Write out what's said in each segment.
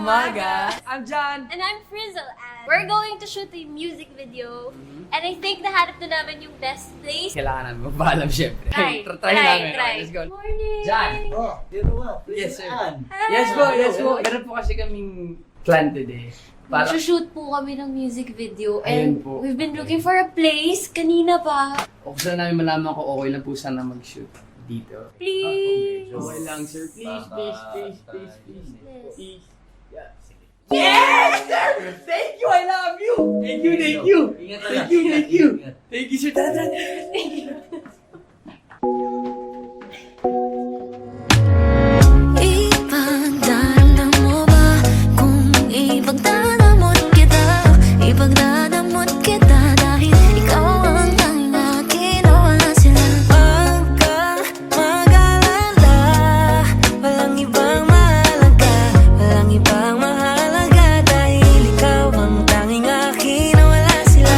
umaga. I'm John. And I'm Frizzle, and we're going to shoot a music video. And I think nahanap na namin yung best place. Kailangan namin magpaalam syempre. Try namin. try. Okay, let's go. Morning! John. Oh, dito nga. Yes, sir. Ann. Yes po. Meron po kasi kaming plan today. Para Shoot po kami ng music video. Ayun And po. we've been looking for a place kanina pa. gusto na namin malaman kung okay lang po sana mag-shoot dito. Please! Okay lang, sir. Please. Yes. Please. Yeah. Yes, sir! Thank you! I love you! Thank you! Ingat ka Thank lang. you! Ingat. Thank you, sir. Tara. Ipagdaramdam mo ba kung ipagdadamot kita? Ipagdadamot kita dahil ikaw ang tanging akin na wala sila. Huwag kang mag-alala, walang ibang mahalaga, walang ibang mahalaga dahil ikaw ang tanging akin na wala sila.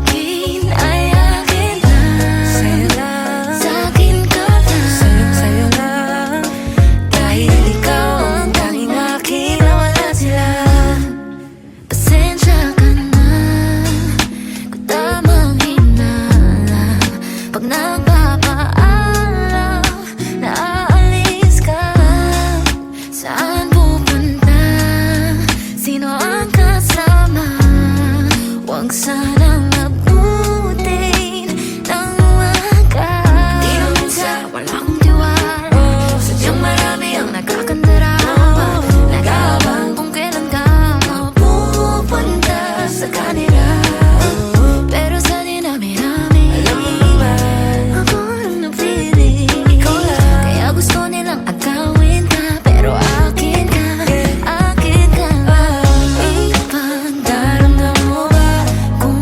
Akin ay akin lang, sa'yo lang, sa'kin ka lang, sa'yo lang. Dahil ikaw ang tanging akin na wala sila. Pasensya ka na kung tamang hinalang pag nagpapaalam na aalis ka. Saan pupunta? Sino ang kasama? Huwag sanang abutin ng umaga. Di na minsan wala akong tiwala. Sadyang marami ang nagkakandarama. Nag-aabang kung kailan ka mapupunta sa kanila. Pero sa dinami-rami, alam mo naman, ako ang napili. Ikaw lang. Kaya gusto nilang agawin ka, pero akin ka, akin ka. Ipagdaramdam mo ba kung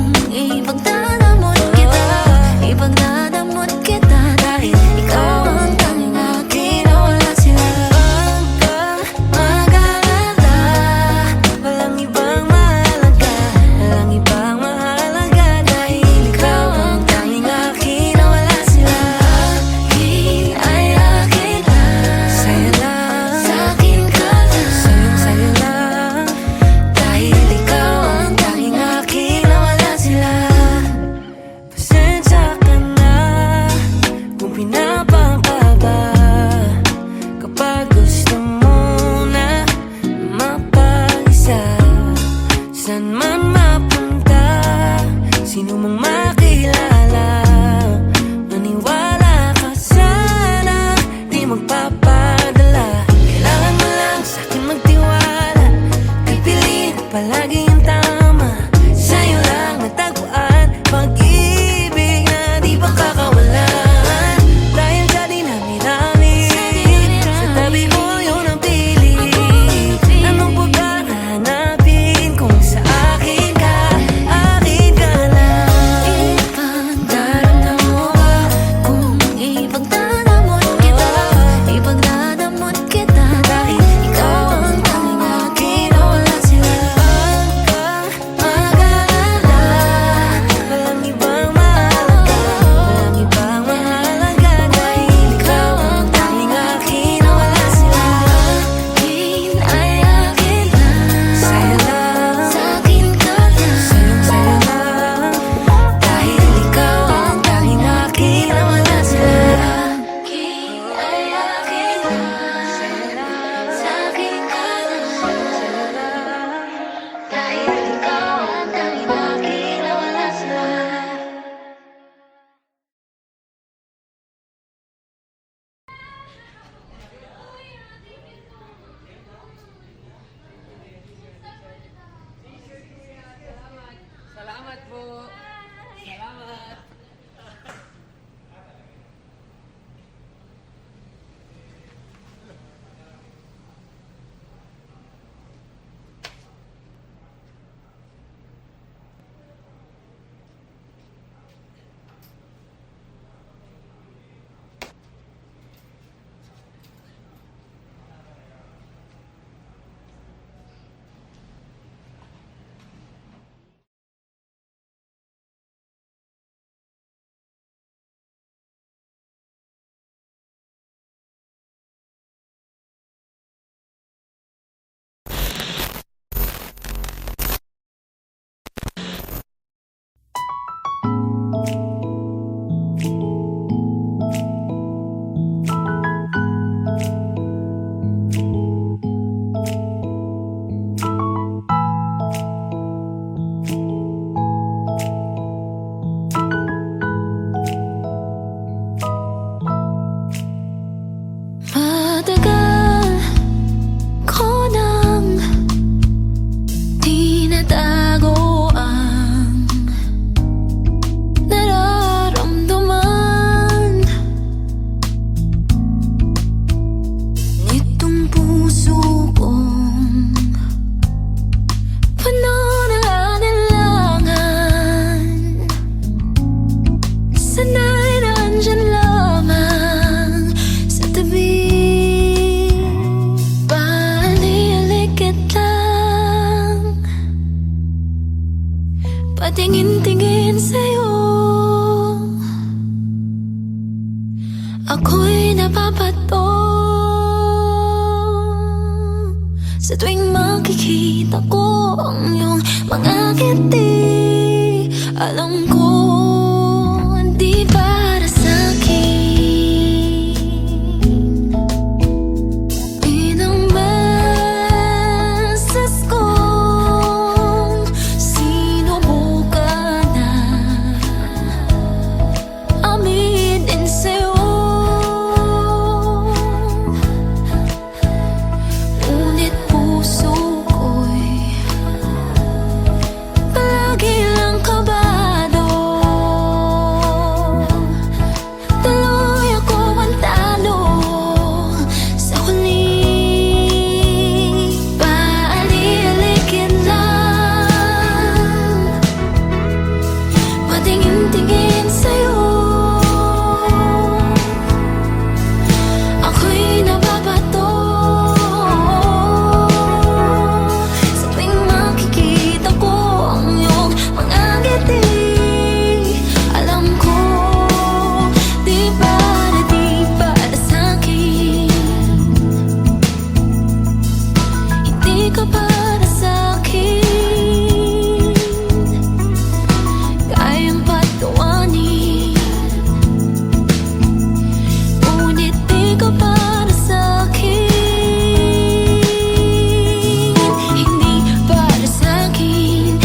patingin-tingin sa'yo. Ako'y napapato sa tuwing makikita ko ang iyong mga ngiti. Alam ko hindi para sa'kin. Pinang-beses kong sinubukan na aminin sa'yo, ngunit puso ko'y palagi lang kabado. Tuloy ako ang talo sa huli. Paali-aligid lang, patingin-tingin sa'yo. Ako'y nababato sa tuwing makikita ko ang iyong mga ngiti. Alam ko di para sa'kin. Hindi ka para sa'kin, kayang patuwanin, ngunit di ka para sa'kin. Hindi para sa'kin.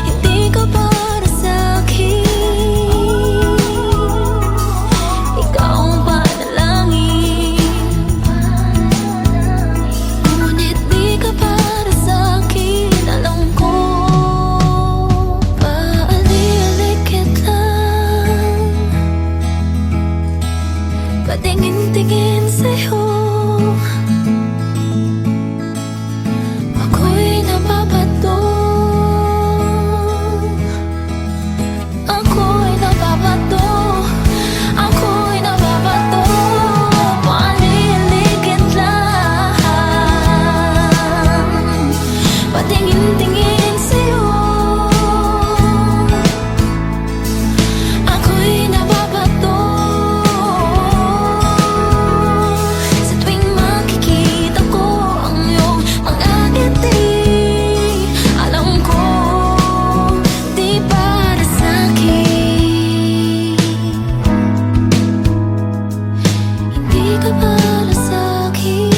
Hindi ka para sa'kin. Ikaw ang panalangin, ngunit di ka para sa'kin. Alam ko paali-aligid lang, patingin-tingin sa'yo. Ako'y nababato, ako'y nababato, ako'y nababato. Paali-aligid lang, patingin-tingin sa'yo. Ako'y nababato sa tuwing makikita ko ang iyong mga ngiti. Alam ko di para sa'kin. Hindi ka para sa'kin.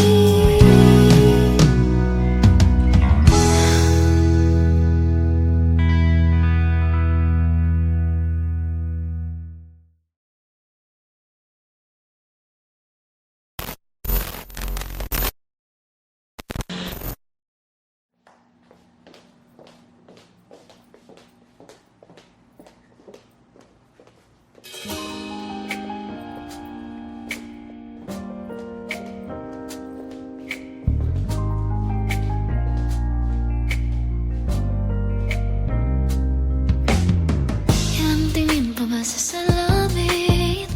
Ilang tingin pa ba sa salamin?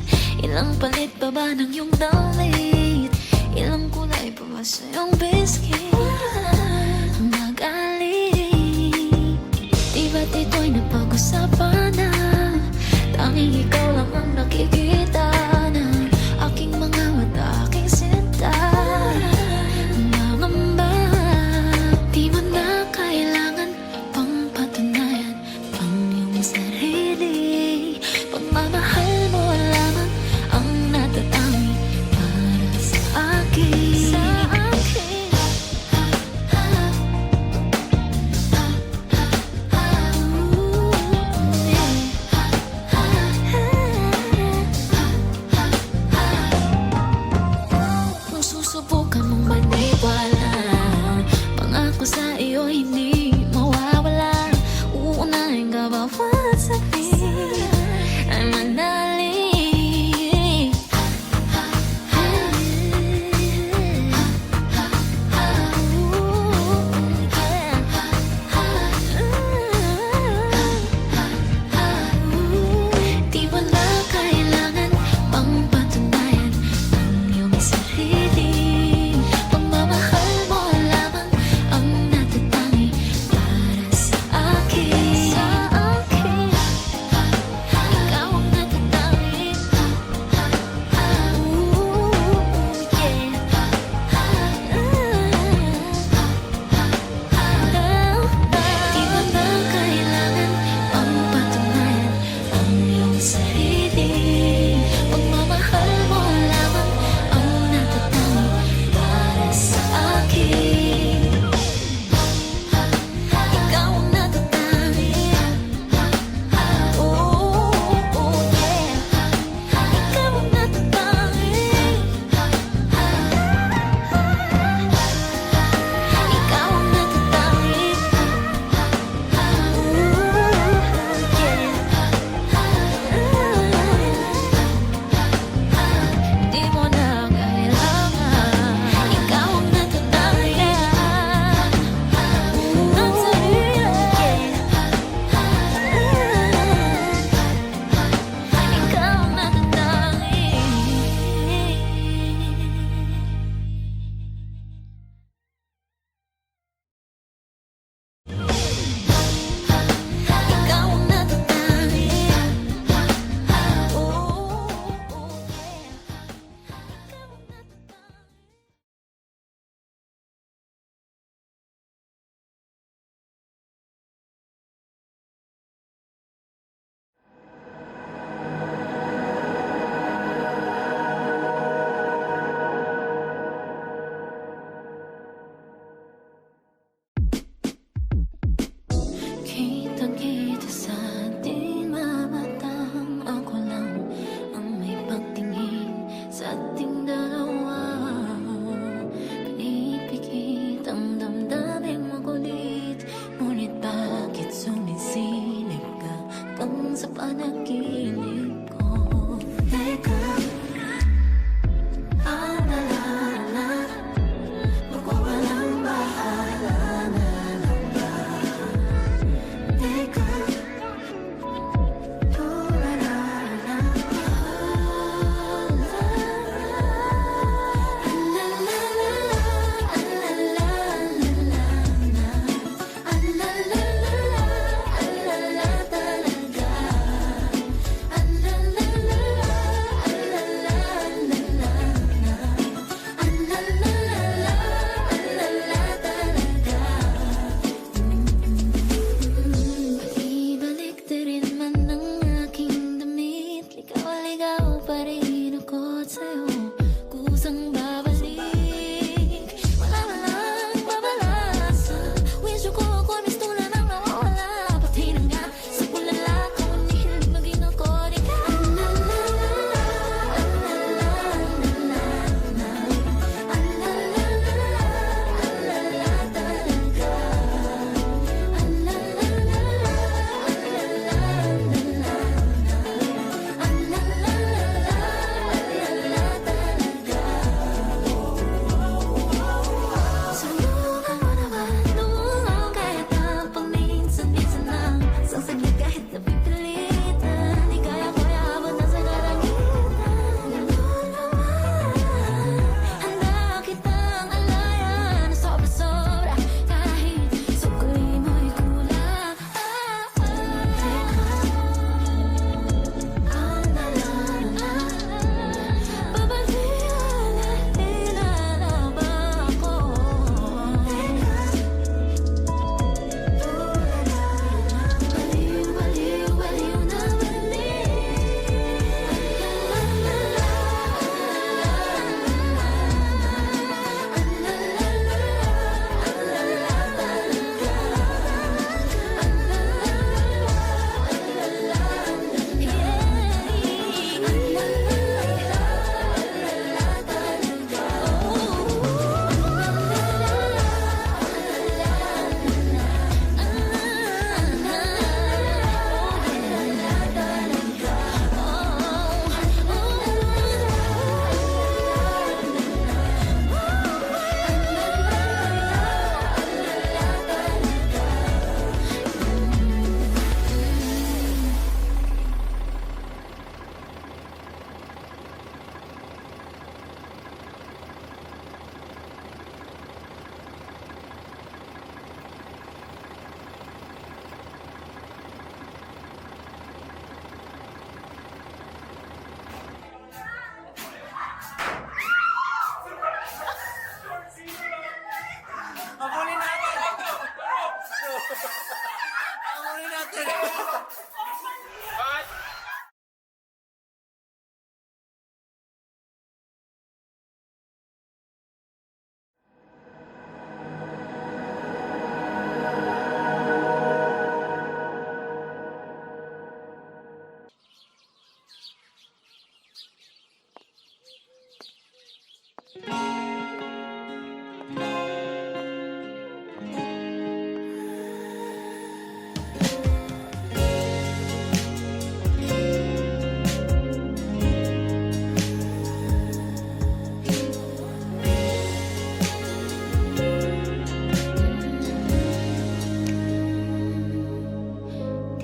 Ilang palit pa ba ng iyong dalit? Ilang kulay pa ba sa iyong biscuit? Magaling, di ba't ito'y napag-usapan na? Tanging ikaw lang ang nakikita ng aking mga mata, aking sinta. Nangamba, di mo na kailangan pang patunayan ang iyong sarili. Pagmamahal mo lamang ang natatangi para sa akin.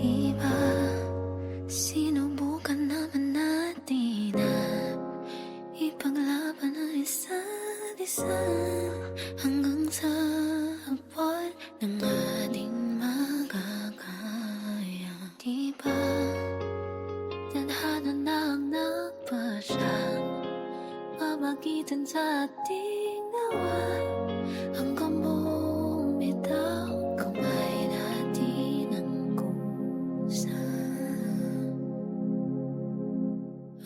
Diba, sinubukan naman natin na ipaglaban ang isa't isa hanggang sa abot ng ating magagaya. Diba, tadhana na ang nagpasyang mamagitan sa ating nawa hanggang bumitaw kamay natin ang kusa.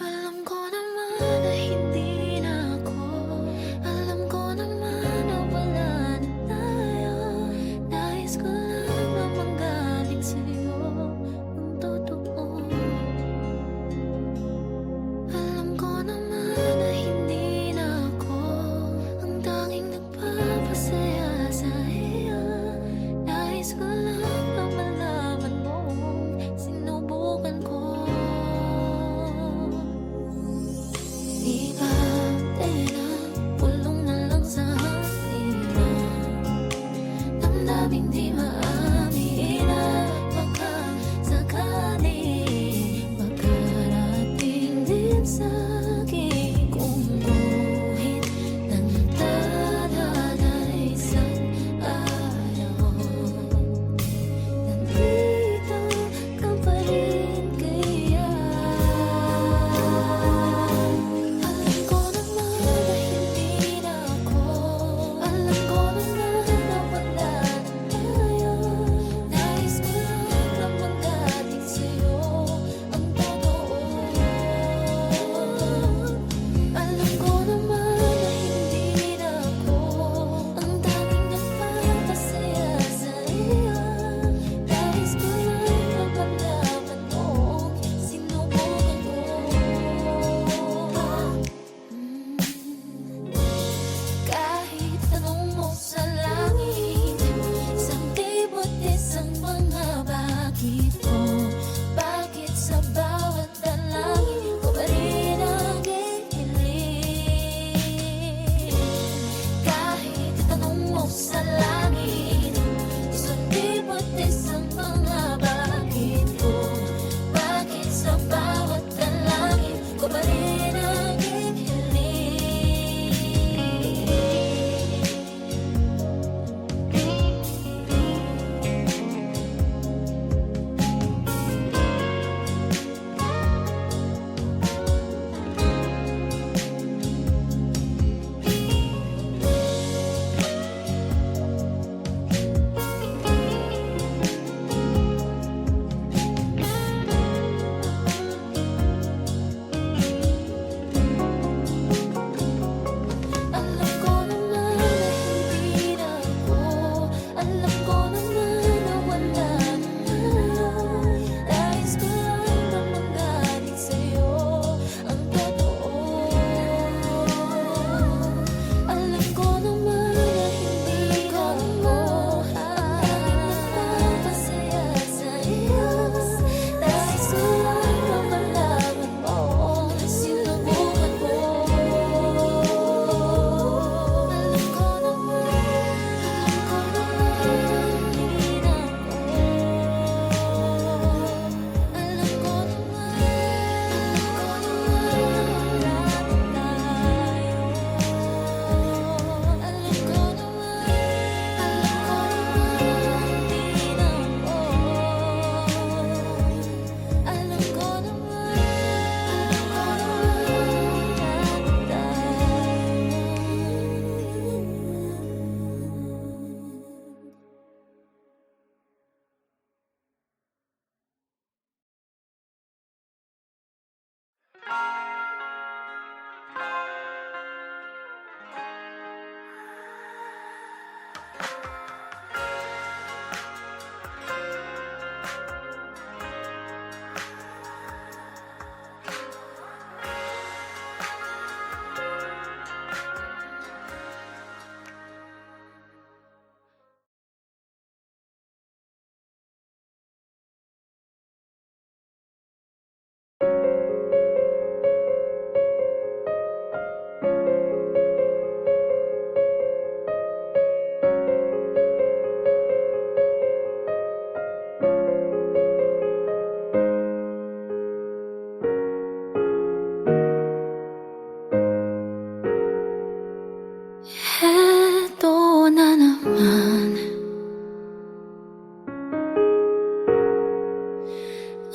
Alam ko naman na hindi na ako, alam ko naman na wala na tayo. Nais ko lang na manggaling sa'yo ang totoo. Alam ko naman na hindi na ako,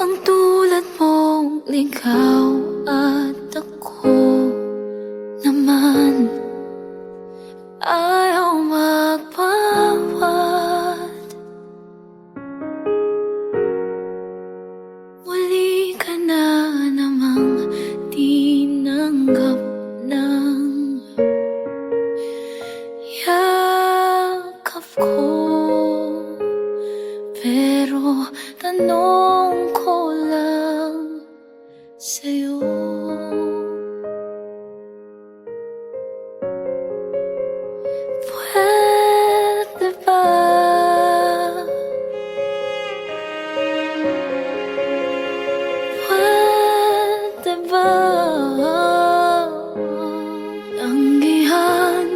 Ang tulad mong ligaw at ako naman ayaw magpawad. Muli ka na namang tinanggap ng yakap ko. Pero tanong ko lang sa'yo, pwede ba? Pwede ba? Tanggihan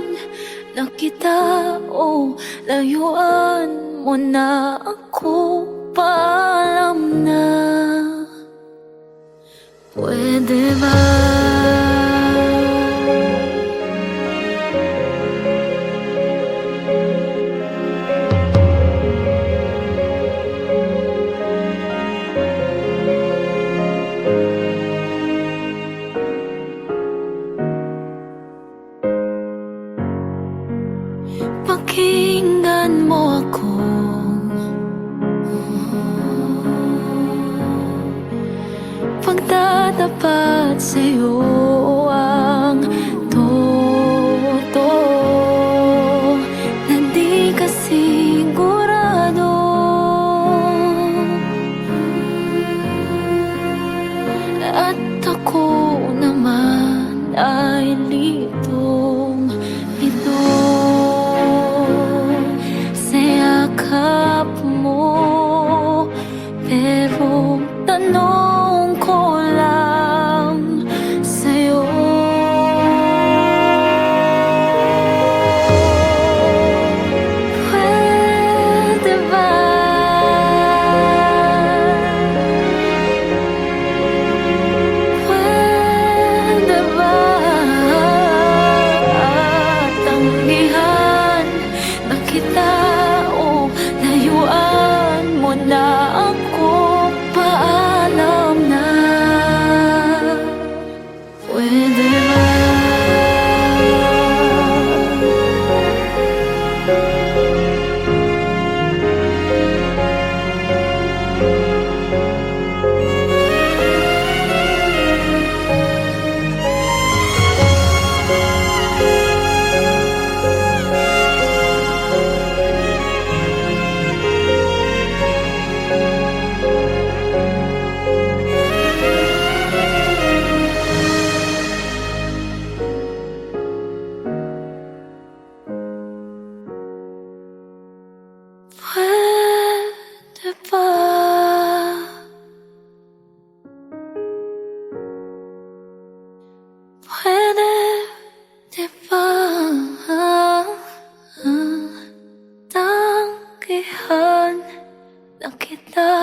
na kita o layuan mo na ako, paalam na. Pwede ba? Pakinggan mo ako, pagtatapat sa'yo ang totoo na di ka sigurado. At ako naman ay litong ito sa yakap mo. Pero tanong ko lang sa'yo, pwede ba? Pwede ba? Tanggihan na kita o layuan mo na ako, paalam na. Pwede ba? Pwede ba? Pwede, di ba? Tanggihan na kita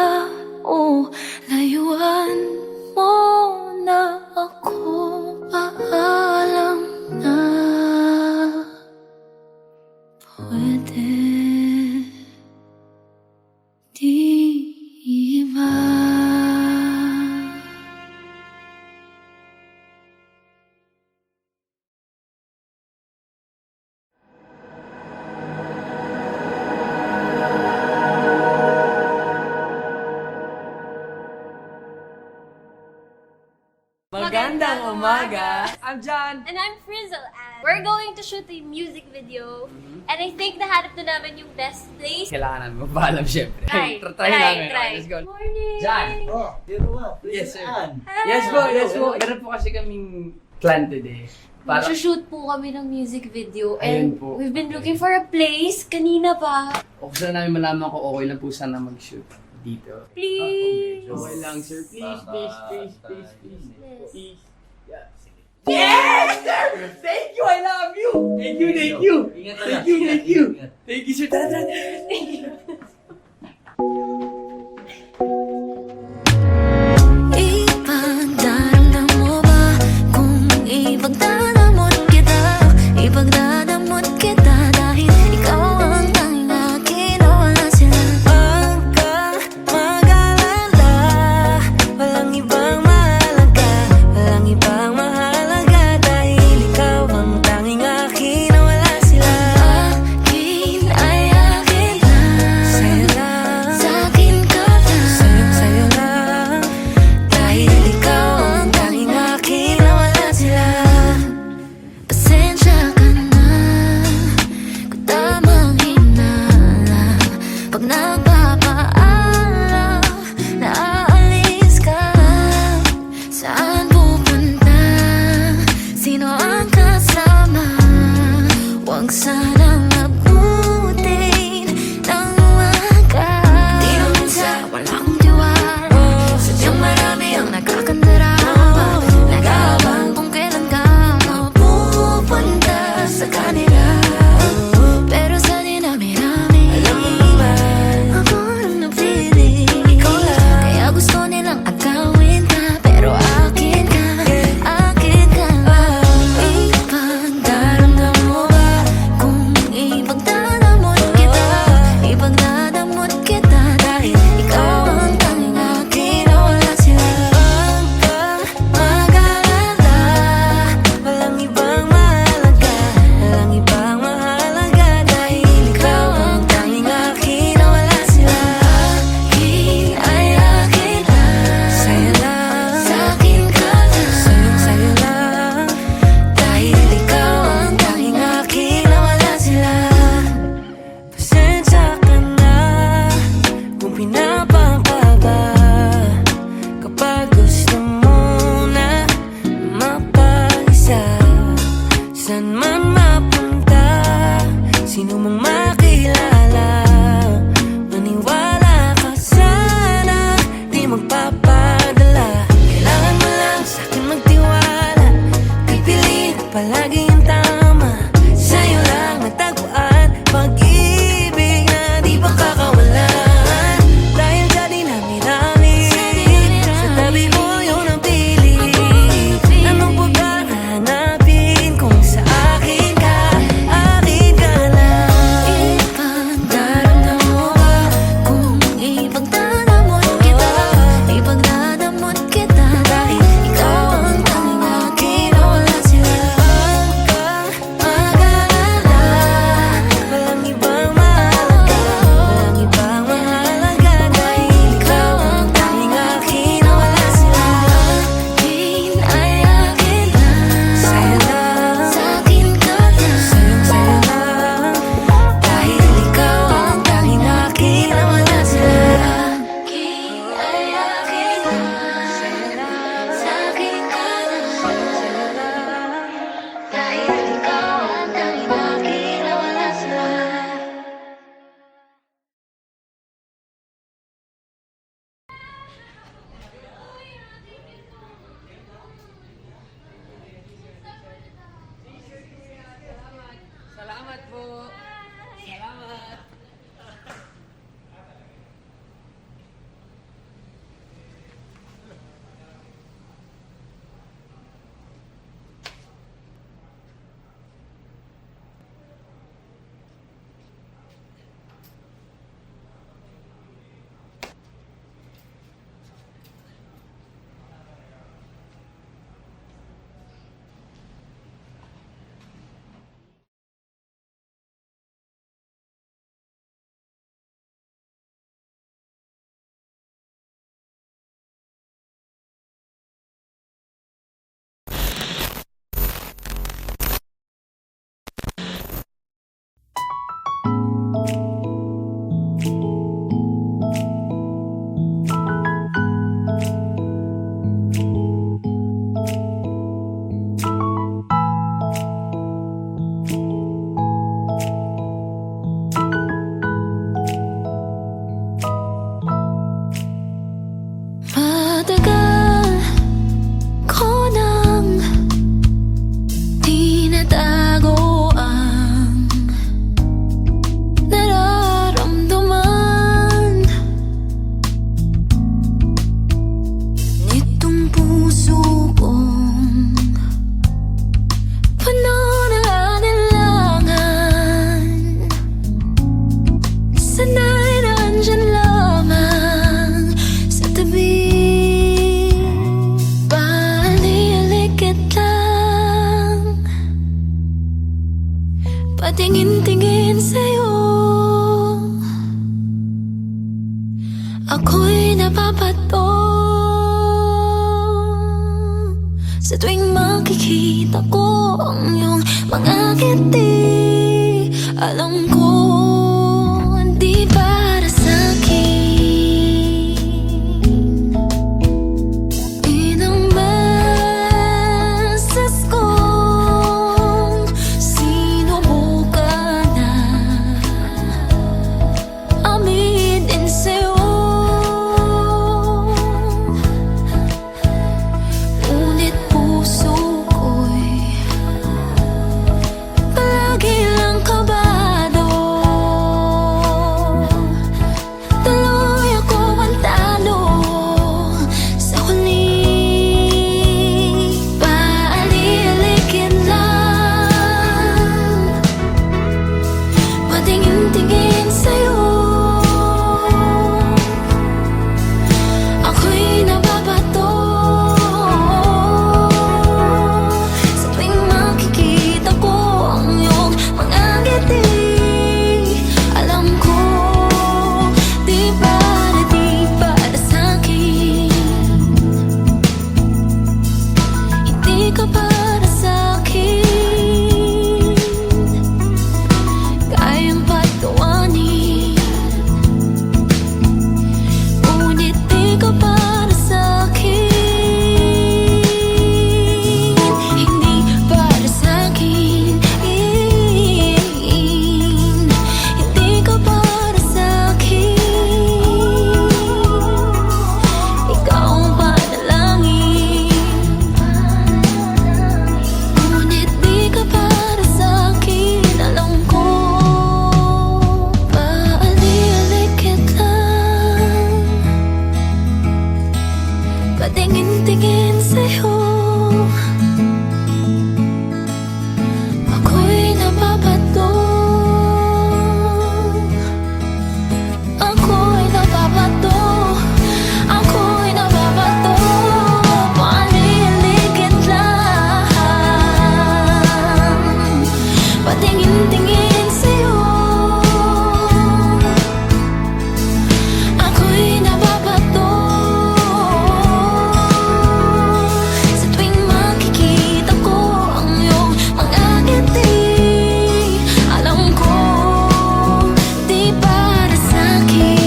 o layuan mo na ako, paalam na. Pwede, di ba? Magandang umaga! I'm John! And I'm Frizzle, and we're going to shoot a music video. And I think nahanap na namin yung best place. Kailangan namin magpaalam syempre. Try, Try namin. try. Okay, let's go. Morning! John! Oh, zero up. Yes, sir. Ann. Yes po, yes po. Meron po kasi kaming plan today. Para, Shoot po kami ng music video. Ayun And po. we've been looking for a place kanina pa. o gusto na namin malaman kung okay lang po sana mag-shoot dito. Please! Okay lang, sir. Please, please, please, please, please. Yes. Please. Yeah. Yes, sir! Thank you! I love you! Thank you, thank you! Ingat ka Thank lang. you, thank you! Ingat. Thank you, sir. Tara, tara. Thank you. Ipagdadamot mo ba kung ipagdadamot kita? Ipagdadamot kita dahil ikaw ang tanging akin na wala sila. Huwag kang mag-alala, Ako'y napapato sa tuwing makikita ko ang iyong mga ngiti. Alam ko hindi para sa'kin. Inang beses kong sinubukan na aminin sa'yo, ngunit puso ko'y palagi lang kabado. Tuloy ako ang talo sa huli. Paali-aligid lang, patingin-tingin sa'yo. Ako'y nababato sa tuwing makikita ko ang iyong mga ngiti. Alam ko di para sa'kin. Hindi ka para sa'kin, kayang patuwanin, ngunit di ka para sa'kin. Hindi para sa'kin. Hindi ka para sa'kin. Ikaw ang panalangin, ngunit di ka para sa'kin. Alam ko paali-aligid lang, patingin-tingin sa'yo. Ako'y nababato, ako'y nababato, ako'y nababato. Paali-aligid lang, patingin-tingin sa'yo. Ako'y nababato sa tuwing makikita ko ang iyong mga ngiti. Alam ko di para sa'kin.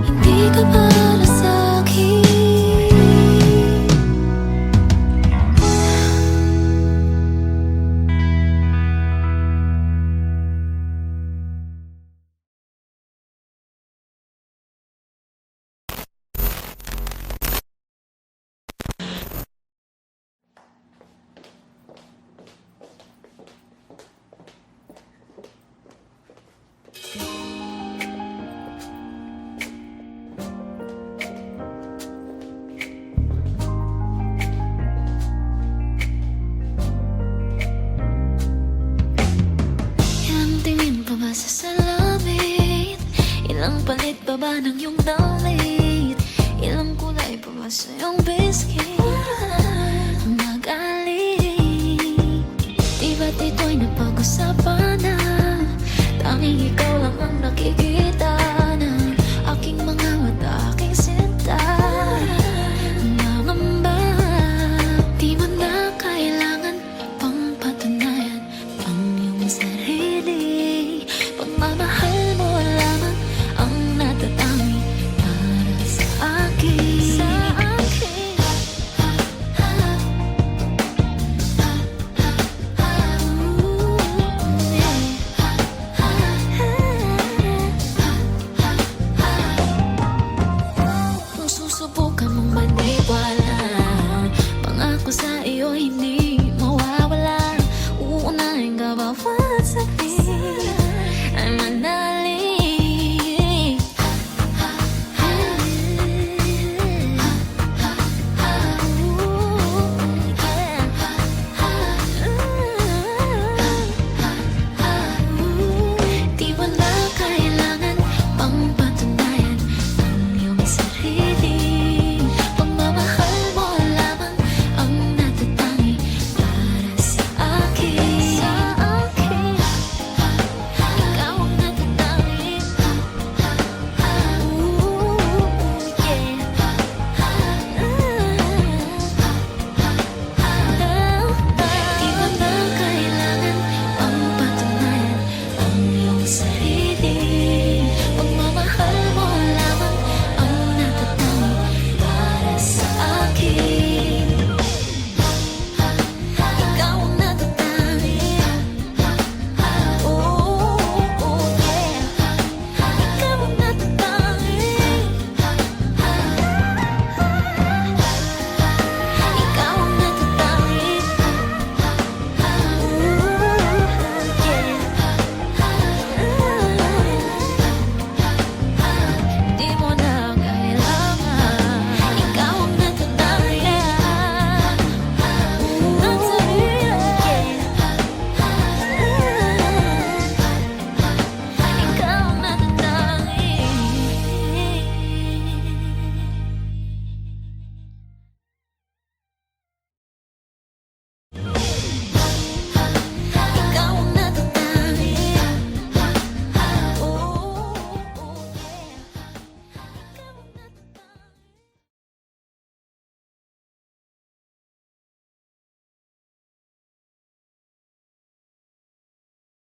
Hindi ka para sa'kin. Ilang tingin pa ba sa salamin? Ilang palit pa ba ng iyong dalit? Ilang kulay pa ba sa iyong biscuit? Mag-aling, di ba't ito'y napag-usapan na? Tanging ikaw